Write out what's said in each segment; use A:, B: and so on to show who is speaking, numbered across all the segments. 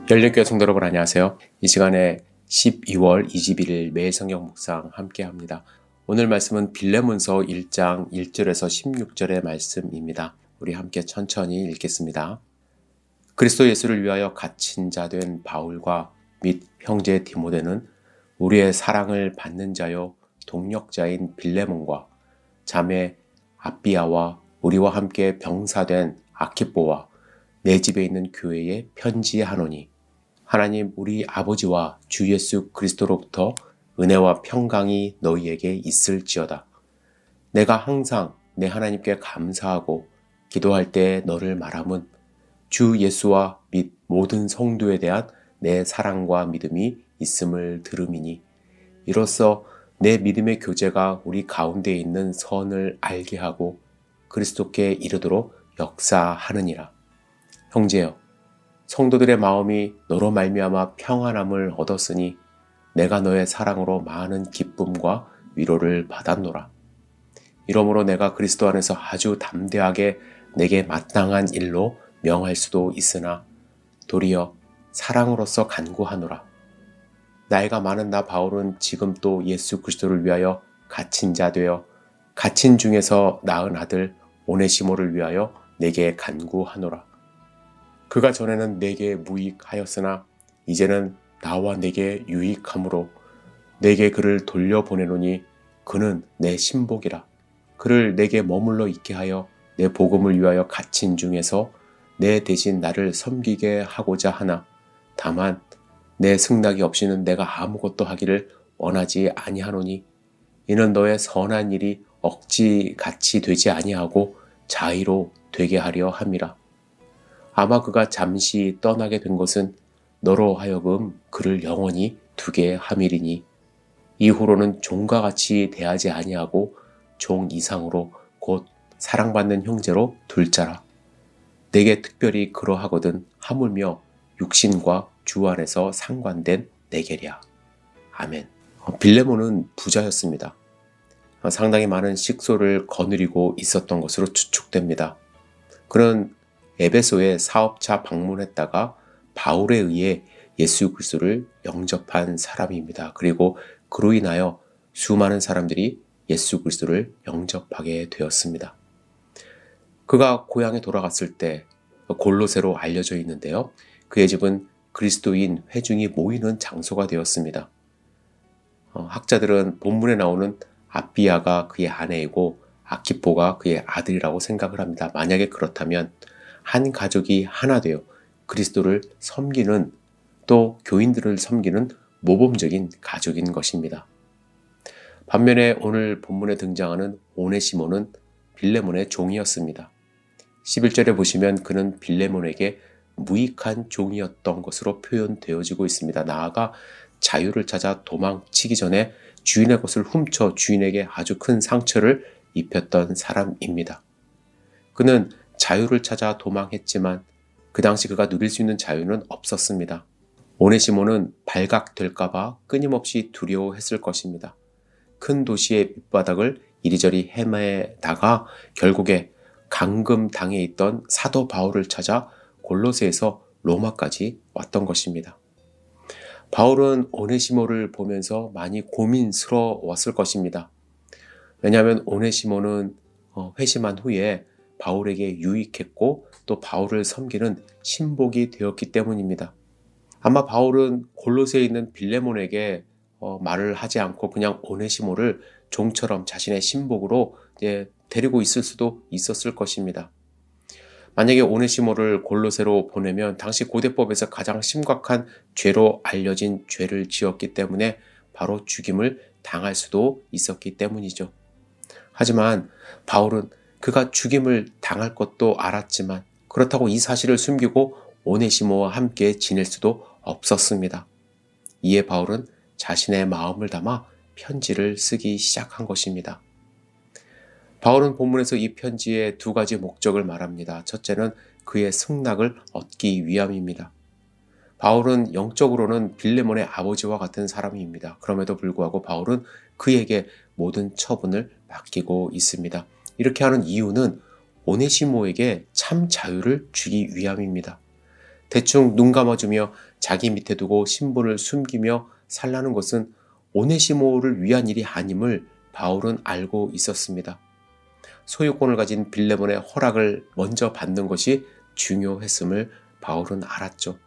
A: 열린교회 성도 여러분 안녕하세요. 이 시간에 12월 21일 매일 성경 묵상 함께 합니다. 오늘 말씀은 빌레몬서 1장 1절에서 16절의 말씀입니다. 우리 함께 천천히 읽겠습니다. 그리스도 예수를 위하여 갇힌 자 된 바울과 및 형제 디모데는 우리의 사랑을 받는 자요 동력자인 빌레몬과 자매 아비아와 우리와 함께 병사된 아키뽀와 내 집에 있는 교회에 편지하노니 하나님 우리 아버지와 주 예수 그리스도로부터 은혜와 평강이 너희에게 있을지어다. 내가 항상 내 하나님께 감사하고 기도할 때 너를 말함은 주 예수와 및 모든 성도에 대한 내 사랑과 믿음이 있음을 들음이니 이로써 내 믿음의 교제가 우리 가운데 있는 선을 알게 하고 그리스도께 이르도록 역사하느니라. 형제여, 성도들의 마음이 너로 말미암아 평안함을 얻었으니 내가 너의 사랑으로 많은 기쁨과 위로를 받았노라. 이러므로 내가 그리스도 안에서 아주 담대하게 내게 마땅한 일로 명할 수도 있으나 도리어 사랑으로서 간구하노라. 나이가 많은 나 바울은 지금 또 예수 그리스도를 위하여 갇힌 자 되어 갇힌 중에서 낳은 아들 오네시모를 위하여 내게 간구하노라. 그가 전에는 내게 무익하였으나 이제는 나와 내게 유익함으로 내게 그를 돌려보내노니 그는 내 신복이라. 그를 내게 머물러 있게 하여 내 복음을 위하여 갇힌 중에서 내 대신 나를 섬기게 하고자 하나 다만 내 승낙이 없이는 내가 아무것도 하기를 원하지 아니하노니 이는 너의 선한 일이 억지같이 되지 아니하고 자의로 되게 하려 함이라. 아마 그가 잠시 떠나게 된 것은 너로 하여금 그를 영원히 두게 함이리니 이후로는 종과 같이 대하지 아니하고 종 이상으로 곧 사랑받는 형제로 둘 자라. 내게 특별히 그러하거든 하물며 육신과 주 안에서 상관된 내게랴. 아멘. 빌레몬은 부자였습니다. 상당히 많은 식소를 거느리고 있었던 것으로 추측됩니다. 그는 에베소에 사업차 방문했다가 바울에 의해 예수 그리스도를 영접한 사람입니다. 그리고 그로 인하여 수많은 사람들이 예수 그리스도를 영접하게 되었습니다. 그가 고향에 돌아갔을 때 골로새로 알려져 있는데요. 그의 집은 그리스도인 회중이 모이는 장소가 되었습니다. 학자들은 본문에 나오는 아비아가 그의 아내이고 아키포가 그의 아들이라고 생각을 합니다. 만약에 그렇다면 한 가족이 하나 되어 그리스도를 섬기는 또 교인들을 섬기는 모범적인 가족인 것입니다. 반면에 오늘 본문에 등장하는 오네시모는 빌레몬의 종이었습니다. 11절에 보시면 그는 빌레몬에게 무익한 종이었던 것으로 표현되어지고 있습니다. 나아가 자유를 찾아 도망치기 전에 주인의 것을 훔쳐 주인에게 아주 큰 상처를 입혔던 사람입니다. 그는 자유를 찾아 도망했지만 그 당시 그가 누릴 수 있는 자유는 없었습니다. 오네시모는 발각될까봐 끊임없이 두려워했을 것입니다. 큰 도시의 밑바닥을 이리저리 헤매다가 결국에 감금당해 있던 사도 바울을 찾아 골로새에서 로마까지 왔던 것입니다. 바울은 오네시모를 보면서 많이 고민스러웠을 것입니다. 왜냐하면 오네시모는 회심한 후에 바울에게 유익했고 또 바울을 섬기는 신복이 되었기 때문입니다. 아마 바울은 골로새에 있는 빌레몬에게 말을 하지 않고 그냥 오네시모를 종처럼 자신의 신복으로 데리고 있을 수도 있었을 것입니다. 만약에 오네시모를 골로새로 보내면 당시 고대법에서 가장 심각한 죄로 알려진 죄를 지었기 때문에 바로 죽임을 당할 수도 있었기 때문이죠. 하지만 바울은 그가 죽임을 당할 것도 알았지만 그렇다고 이 사실을 숨기고 오네시모와 함께 지낼 수도 없었습니다. 이에 바울은 자신의 마음을 담아 편지를 쓰기 시작한 것입니다. 바울은 본문에서 이 편지의 두 가지 목적을 말합니다. 첫째는 그의 승낙을 얻기 위함입니다. 바울은 영적으로는 빌레몬의 아버지와 같은 사람입니다. 그럼에도 불구하고 바울은 그에게 모든 처분을 맡기고 있습니다. 이렇게 하는 이유는 오네시모에게 참 자유를 주기 위함입니다. 대충 눈 감아주며 자기 밑에 두고 신분을 숨기며 살라는 것은 오네시모를 위한 일이 아님을 바울은 알고 있었습니다. 소유권을 가진 빌레몬의 허락을 먼저 받는 것이 중요했음을 바울은 알았죠.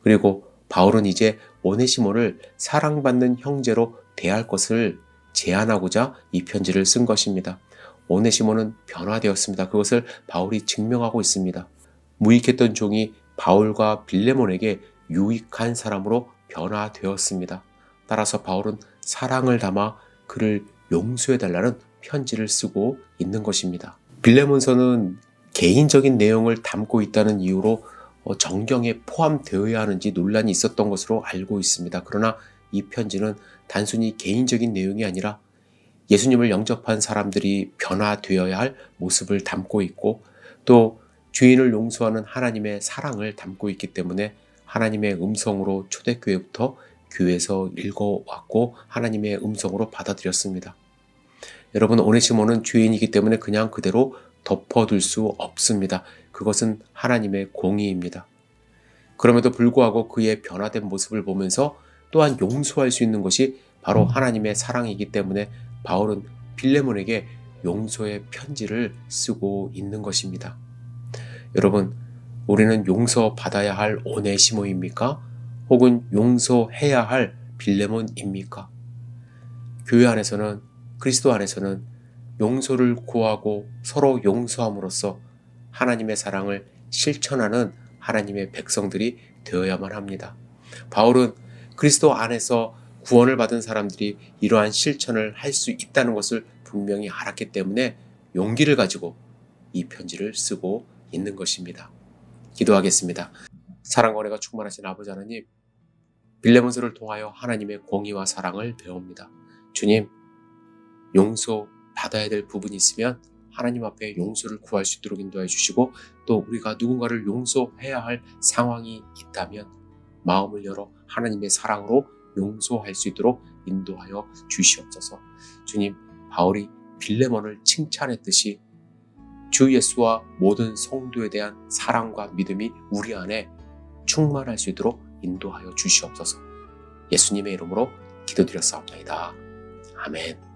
A: 그리고 바울은 이제 오네시모를 사랑받는 형제로 대할 것을 제안하고자 이 편지를 쓴 것입니다. 오네시모는 변화되었습니다. 그것을 바울이 증명하고 있습니다. 무익했던 종이 바울과 빌레몬에게 유익한 사람으로 변화되었습니다. 따라서 바울은 사랑을 담아 그를 용서해달라는 편지를 쓰고 있는 것입니다. 빌레몬서는 개인적인 내용을 담고 있다는 이유로 정경에 포함되어야 하는지 논란이 있었던 것으로 알고 있습니다. 그러나 이 편지는 단순히 개인적인 내용이 아니라 예수님을 영접한 사람들이 변화되어야 할 모습을 담고 있고 또 죄인을 용서하는 하나님의 사랑을 담고 있기 때문에 하나님의 음성으로 초대교회부터 교회에서 읽어왔고 하나님의 음성으로 받아들였습니다. 여러분, 오네시모는 죄인이기 때문에 그냥 그대로 덮어둘 수 없습니다. 그것은 하나님의 공의입니다. 그럼에도 불구하고 그의 변화된 모습을 보면서 또한 용서할 수 있는 것이 바로 하나님의 사랑이기 때문에 바울은 빌레몬에게 용서의 편지를 쓰고 있는 것입니다. 여러분, 우리는 용서받아야 할 오네시모입니까? 혹은 용서해야 할 빌레몬입니까? 교회 안에서는, 그리스도 안에서는 용서를 구하고 서로 용서함으로써 하나님의 사랑을 실천하는 하나님의 백성들이 되어야만 합니다. 바울은 그리스도 안에서 구원을 받은 사람들이 이러한 실천을 할 수 있다는 것을 분명히 알았기 때문에 용기를 가지고 이 편지를 쓰고 있는 것입니다. 기도하겠습니다. 사랑과 은혜가 충만하신 아버지 하나님, 빌레몬서를 통하여 하나님의 공의와 사랑을 배웁니다. 주님, 용서 받아야 될 부분이 있으면 하나님 앞에 용서를 구할 수 있도록 인도해 주시고 또 우리가 누군가를 용서해야 할 상황이 있다면 마음을 열어 하나님의 사랑으로 용서할 수 있도록 인도하여 주시옵소서. 주님, 바울이 빌레몬을 칭찬했듯이 주 예수와 모든 성도에 대한 사랑과 믿음이 우리 안에 충만할 수 있도록 인도하여 주시옵소서. 예수님의 이름으로 기도드렸사옵나이다. 아멘.